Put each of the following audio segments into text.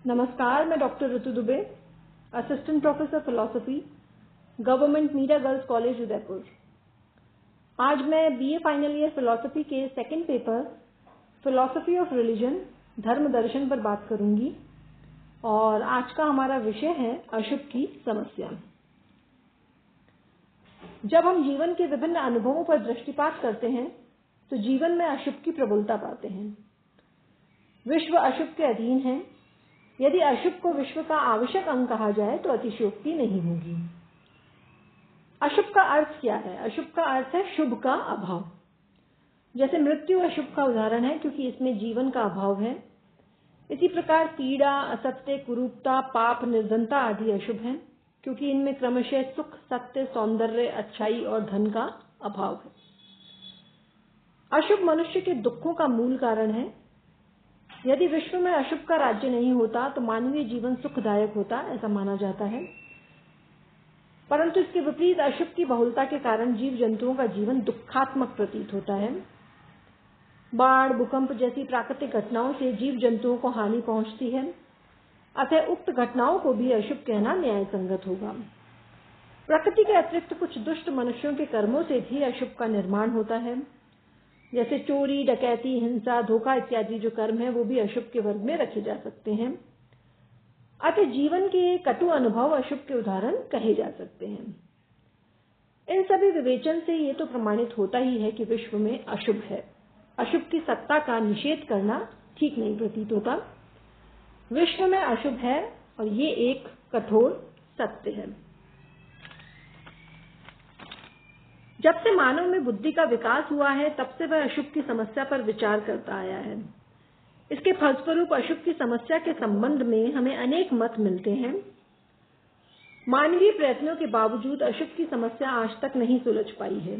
नमस्कार, मैं doctor Ritu Dubey, assistant professor philosophy, government Meera girls college Udaipur. आज मैं बीए फाइनल ईयर फिलॉसफी के second paper philosophy of religion धर्म दर्शन पर बात करूंगी और आज का हमारा विषय है अशुभ की समस्या। जब हम जीवन के विभिन्न अनुभवों पर दृष्टिपात करते हैं तो जीवन में अशुभ की प्रबलता पाते हैं। विश्व अशुभ के अधीन है। यदि अशुभ को विश्व का आवश्यक अंग कहा जाए तो अतिशयोक्ति नहीं होगी। अशुभ का अर्थ क्या है? अशुभ का अर्थ है शुभ का अभाव। जैसे मृत्यु अशुभ का उदाहरण है क्योंकि इसमें जीवन का अभाव है। इसी प्रकार पीड़ा, असत्य, कुरूपता, पाप, निर्धनता आदि अशुभ हैं क्योंकि इनमें क्रमशः सुख, सत्य, सौंदर्य, अच्छाई और धन का अभाव है। अशुभ मनुष्य के दुखों का मूल कारण है। यदि विश्व में अशुभ का राज्य नहीं होता तो मानवीय जीवन सुखदायक होता, ऐसा माना जाता है। परंतु इसके विपरीत अशुभ की बहुलता के कारण जीव जंतुओं का जीवन दुखात्मक प्रतीत होता है। बाढ़, भूकंप जैसी प्राकृतिक घटनाओं से जीव जंतुओं को हानि पहुंचती है। अतः उक्त घटनाओं को भी अशुभ कहना न्याय संगत होगा। प्रकृति के अतिरिक्त कुछ दुष्ट मनुष्यों के कर्मों से भी अशुभ का निर्माण होता है। जैसे चोरी, डकैती, हिंसा, धोखा इत्यादि जो कर्म है वो भी अशुभ के वर्ग में रखे जा सकते हैं। अतः जीवन के कटु अनुभव अशुभ के उदाहरण कहे जा सकते हैं। इन सभी विवेचन से ये तो प्रमाणित होता ही है कि विश्व में अशुभ है। अशुभ की सत्ता का निषेध करना ठीक नहीं प्रतीत होता। विश्व में अशुभ है और ये एक कठोर सत्य है। जब से मानव में बुद्धि का विकास हुआ है तब से वह अशुभ की समस्या पर विचार करता आया है। इसके फलस्वरूप अशुभ की समस्या के संबंध में हमें अनेक मत मिलते हैं। मानवीय प्रयत्नों के बावजूद अशुभ की समस्या आज तक नहीं सुलझ पाई है।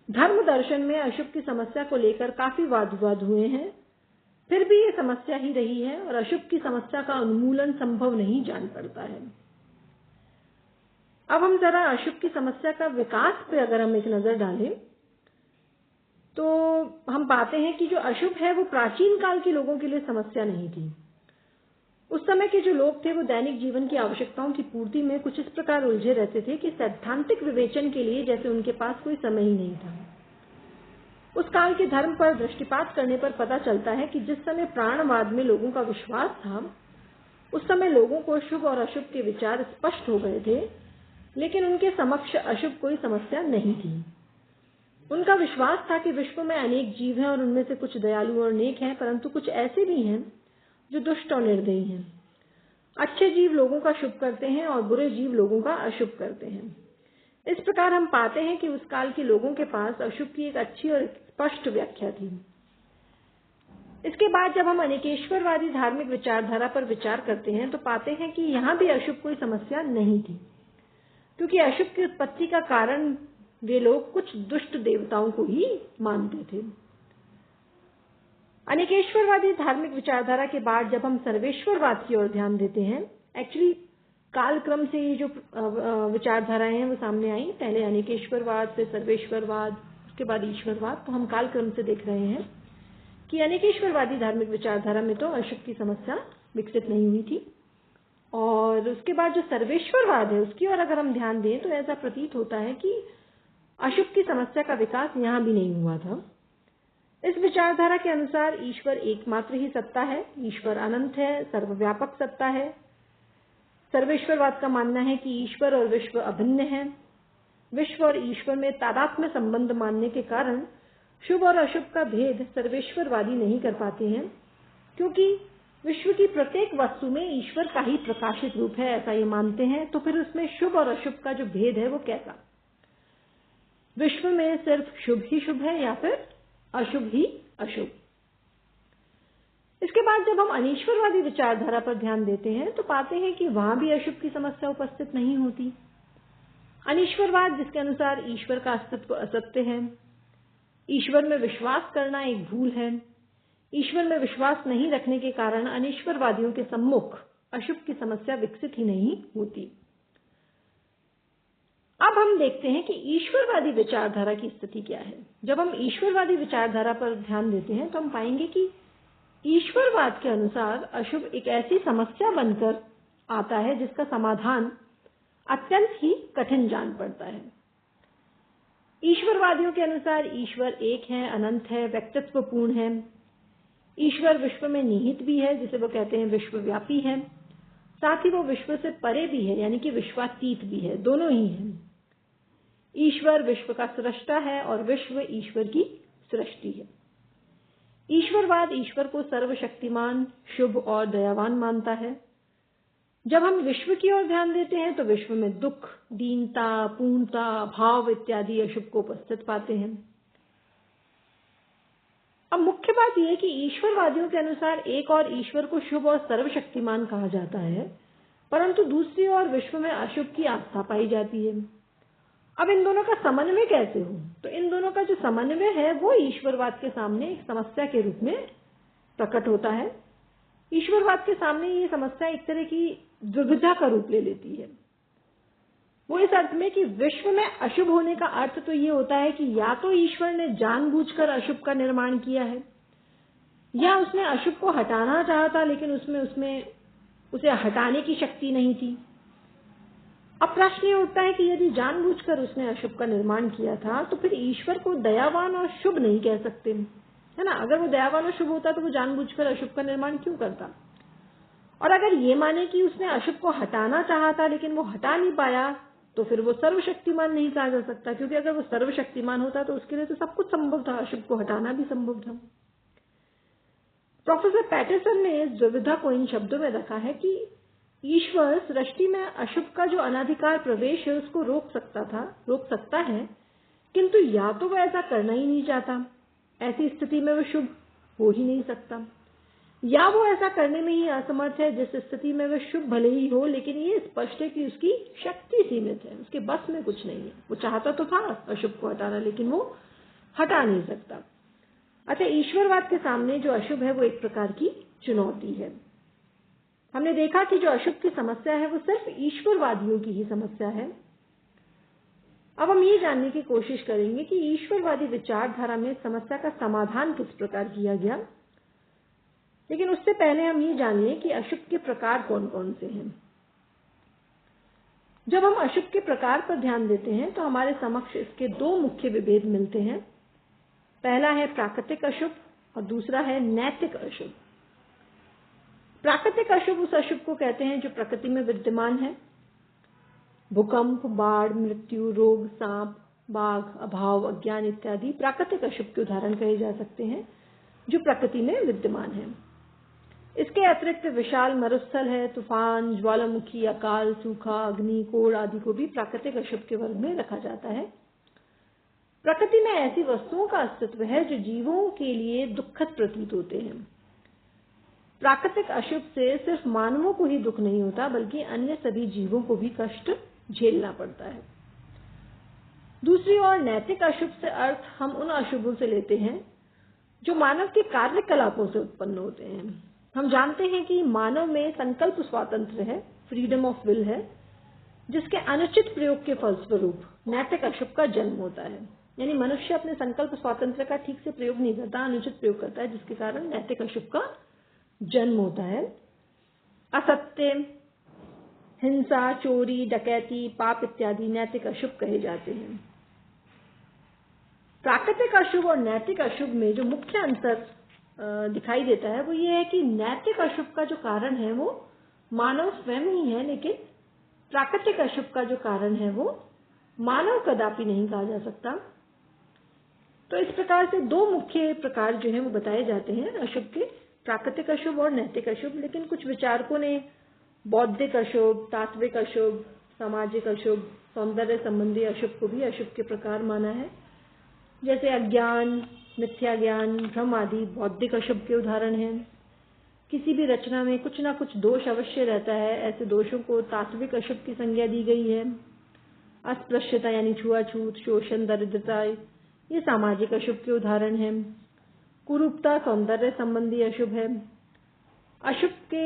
धर्म दर्शन में अशुभ की समस्या को लेकर काफी वाद विवाद हुए हैं, फिर भी ये समस्या ही रही है और अशुभ की समस्या का उन्मूलन संभव नहीं जान पड़ता है। अब हम जरा अशुभ की समस्या का विकास पे अगर हम एक नजर डालें तो हम पाते हैं कि जो अशुभ है वो प्राचीन काल के लोगों के लिए समस्या नहीं थी। उस समय के जो लोग थे वो दैनिक जीवन की आवश्यकताओं की पूर्ति में कुछ इस प्रकार उलझे रहते थे कि सैद्धांतिक विवेचन के लिए जैसे उनके पास कोई समय ही नहीं था। उस काल के धर्म पर दृष्टिपात करने पर पता चलता है कि जिस समय प्राणवाद में लोगों का विश्वास था उस समय लोगों को शुभ और अशुभ के विचार स्पष्ट हो गए थे, लेकिन उनके समक्ष अशुभ कोई समस्या नहीं थी। उनका विश्वास था कि विश्व में अनेक जीव हैं और उनमें से कुछ दयालु और नेक हैं, परंतु कुछ ऐसे भी हैं जो दुष्ट और निर्दयी हैं। अच्छे जीव लोगों का शुभ करते हैं और बुरे जीव लोगों का अशुभ करते हैं। इस प्रकार हम पाते हैं कि उस काल के लोगों के पास अशुभ की एक अच्छी और स्पष्ट व्याख्या थी। इसके बाद जब हम अनेकेश्वरवादी धार्मिक विचारधारा पर विचार करते हैं तो पाते हैं कि यहाँ भी अशुभ कोई समस्या नहीं थी, क्योंकि अशुभ की उत्पत्ति का कारण वे लोग कुछ दुष्ट देवताओं को ही मानते थे। अनेकेश्वरवादी धार्मिक विचारधारा के बाद जब हम सर्वेश्वरवाद की ओर ध्यान देते हैं, एक्चुअली कालक्रम से ये जो विचारधाराएं हैं वो सामने आई, पहले अनेकेश्वरवाद, फिर सर्वेश्वरवाद, उसके बाद ईश्वरवाद। तो हम कालक्रम से देख रहे हैं कि अनेकेश्वरवादी धार्मिक विचारधारा में तो अशुभ की समस्या विकसित नहीं हुई थी, और उसके बाद जो सर्वेश्वरवाद है उसकी ओर अगर हम ध्यान दें तो ऐसा प्रतीत होता है कि अशुभ की समस्या का विकास यहाँ भी नहीं हुआ था। इस विचारधारा के अनुसार ईश्वर एकमात्र ही सत्ता है, ईश्वर अनंत है, सर्वव्यापक सत्ता है। सर्वेश्वरवाद का मानना है कि ईश्वर और विश्व अभिन्न है। विश्व और ईश्वर में तादात्म्य संबंध मानने के कारण शुभ और अशुभ का भेद सर्वेश्वरवादी नहीं कर पाते हैं, क्योंकि विश्व की प्रत्येक वस्तु में ईश्वर का ही प्रकाशित रूप है, ऐसा ये मानते हैं। तो फिर उसमें शुभ और अशुभ का जो भेद है वो कैसा? विश्व में सिर्फ शुभ ही शुभ है या फिर अशुभ ही अशुभ? इसके बाद जब हम अनीश्वरवादी विचारधारा पर ध्यान देते हैं तो पाते हैं कि वहां भी अशुभ की समस्या उपस्थित नहीं होती। अनीश्वरवाद, जिसके अनुसार ईश्वर का अस्तित्व असत्य है, ईश्वर में विश्वास करना एक भूल है, ईश्वर में विश्वास नहीं रखने के कारण अनीश्वरवादियों के सम्मुख अशुभ की समस्या विकसित ही नहीं होती। अब हम देखते हैं कि ईश्वरवादी विचारधारा की स्थिति क्या है। जब हम ईश्वरवादी विचारधारा पर ध्यान देते हैं तो हम पाएंगे कि ईश्वरवाद के अनुसार अशुभ एक ऐसी समस्या बनकर आता है जिसका समाधान अत्यंत ही कठिन जान पड़ता है। ईश्वरवादियों के अनुसार ईश्वर एक है, अनंत है, व्यक्तित्वपूर्ण है। ईश्वर विश्व में निहित भी है, जिसे वो कहते हैं विश्वव्यापी है, साथ ही वो विश्व से परे भी है, यानी कि विश्वातीत भी है, दोनों ही है। ईश्वर विश्व का सृष्टा है और विश्व ईश्वर की सृष्टि है। ईश्वरवाद ईश्वर को सर्वशक्तिमान, शुभ और दयावान मानता है। जब हम विश्व की ओर ध्यान देते हैं तो विश्व में दुख, दीनता, पूर्णता, भाव इत्यादि अशुभ को उपस्थित पाते हैं। अब मुख्य बात यह है कि ईश्वरवादियों के अनुसार एक और ईश्वर को शुभ और सर्वशक्तिमान कहा जाता है, परंतु दूसरी ओर विश्व में अशुभ की आस्था पाई जाती है। अब इन दोनों का समन्वय कैसे हो? तो इन दोनों का जो समन्वय है वो ईश्वरवाद के सामने एक समस्या के रूप में प्रकट होता है। ईश्वरवाद के सामने ये समस्या एक तरह की दुविधा का रूप ले लेती है। वो इस अर्थ में कि विश्व में अशुभ होने का अर्थ तो ये होता है कि या तो ईश्वर ने जानबूझकर अशुभ का निर्माण किया है, या उसने अशुभ को हटाना चाहा था लेकिन उसमें उसे हटाने की शक्ति नहीं थी। अब प्रश्न ये उठता है कि यदि जानबूझकर उसने अशुभ का निर्माण किया था तो फिर ईश्वर को दयावान और शुभ नहीं कह सकते, है ना? अगर वो दयावान और शुभ होता तो वो जानबूझकर अशुभ का निर्माण क्यों करता? और अगर ये माने कि उसने अशुभ को हटाना चाहा था लेकिन वो हटा नहीं पाया, तो फिर वो सर्वशक्तिमान नहीं कहा जा सकता, क्योंकि अगर वो सर्वशक्तिमान होता तो उसके लिए तो सब कुछ संभव था, अशुभ को हटाना भी संभव था। प्रोफेसर पैटरसन ने इस दुविधा को इन शब्दों में रखा है कि ईश्वर सृष्टि में अशुभ का जो अनाधिकार प्रवेश है उसको रोक सकता है, किंतु या तो वो ऐसा करना ही नहीं चाहता, ऐसी स्थिति में वो शुभ हो ही नहीं सकता, या वो ऐसा करने में ही असमर्थ है, जिस स्थिति में वह शुभ भले ही हो लेकिन ये स्पष्ट है कि उसकी शक्ति सीमित है, उसके बस में कुछ नहीं है। वो चाहता तो था अशुभ को हटाना लेकिन वो हटा नहीं सकता। अच्छा, ईश्वरवाद के सामने जो अशुभ है वो एक प्रकार की चुनौती है। हमने देखा कि जो अशुभ की समस्या है वो सिर्फ ईश्वरवादियों की ही समस्या है। अब हम ये जानने की कोशिश करेंगे कि ईश्वरवादी विचारधारा में समस्या का समाधान किस प्रकार किया गया, लेकिन उससे पहले हम ये जान लें कि अशुभ के प्रकार कौन कौन से हैं। जब हम अशुभ के प्रकार पर ध्यान देते हैं तो हमारे समक्ष इसके दो मुख्य विभेद मिलते हैं। पहला है प्राकृतिक अशुभ और दूसरा है नैतिक अशुभ। प्राकृतिक अशुभ उस अशुभ को कहते हैं जो प्रकृति में विद्यमान है। भूकंप, बाढ़, मृत्यु, रोग, सांप, बाघ, अभाव, अज्ञान इत्यादि प्राकृतिक अशुभ के उदाहरण कहे जा सकते हैं जो प्रकृति में विद्यमान है। इसके अतिरिक्त विशाल मरुस्थल है, तूफान, ज्वालामुखी, अकाल, सूखा, अग्नि, कोड़ आदि को भी प्राकृतिक अशुभ के वर्ग में रखा जाता है। प्रकृति में ऐसी वस्तुओं का अस्तित्व है जो जीवों के लिए दुखद प्रतीत होते हैं। प्राकृतिक अशुभ से सिर्फ मानवों को ही दुख नहीं होता बल्कि अन्य सभी जीवों को भी कष्ट झेलना पड़ता है। दूसरी ओर नैतिक अशुभ से अर्थ हम उन अशुभों से लेते हैं जो मानव के कार्यकलापों से उत्पन्न होते हैं। हम जानते हैं कि मानव में संकल्प स्वातंत्र्य है, फ्रीडम ऑफ विल है, जिसके अनुचित प्रयोग के फलस्वरूप नैतिक अशुभ का जन्म होता है। यानी मनुष्य अपने संकल्प स्वातंत्र्य का ठीक से प्रयोग नहीं करता, अनुचित प्रयोग करता है, जिसके कारण नैतिक अशुभ का जन्म होता है। असत्य, हिंसा, चोरी, डकैती, पाप इत्यादि नैतिक अशुभ कहे जाते हैं। प्राकृतिक अशुभ और नैतिक अशुभ में जो मुख्य अंतर दिखाई देता है वो ये है कि नैतिक अशुभ का जो कारण है वो मानव स्वयं ही है, लेकिन प्राकृतिक अशुभ का जो कारण है वो मानव कदापि नहीं कहा जा सकता। तो इस प्रकार से दो मुख्य प्रकार जो हैं वो बताए जाते हैं अशुभ के, प्राकृतिक अशुभ और नैतिक अशुभ। लेकिन कुछ विचारकों ने बौद्धिक अशुभ, तात्विक अशुभ, सामाजिक अशुभ, सौंदर्य संबंधी अशुभ को भी अशुभ के प्रकार माना है। जैसे अज्ञान, मिथ्या ज्ञान, भ्रम आदि बौद्धिक अशुभ के उदाहरण हैं। किसी भी रचना में कुछ ना कुछ दोष अवश्य रहता है, ऐसे दोषों को तात्विक अशुभ की संज्ञा दी गई है। अस्पृश्यता यानी छुआछूत, शोषण, दरिद्रता ये सामाजिक अशुभ के उदाहरण हैं। कुरूपता सौंदर्य संबंधी अशुभ है। अशुभ के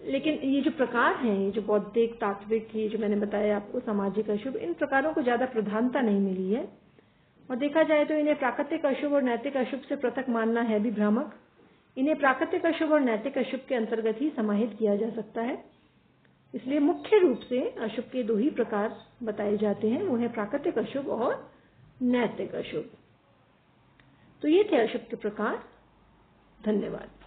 लेकिन ये जो प्रकार हैं, ये जो बौद्धिक, तात्विक, ये जो मैंने बताया आपको, सामाजिक अशुभ, इन प्रकारों को ज्यादा प्रधानता नहीं मिली है और देखा जाए तो इन्हें प्राकृतिक अशुभ और नैतिक अशुभ से पृथक मानना है भी भ्रामक, इन्हें प्राकृतिक अशुभ और नैतिक अशुभ के अंतर्गत ही समाहित किया जा सकता है। इसलिए मुख्य रूप से अशुभ के दो ही प्रकार बताए जाते हैं, वो है प्राकृतिक अशुभ और नैतिक अशुभ। तो ये थे अशुभ के प्रकार। धन्यवाद।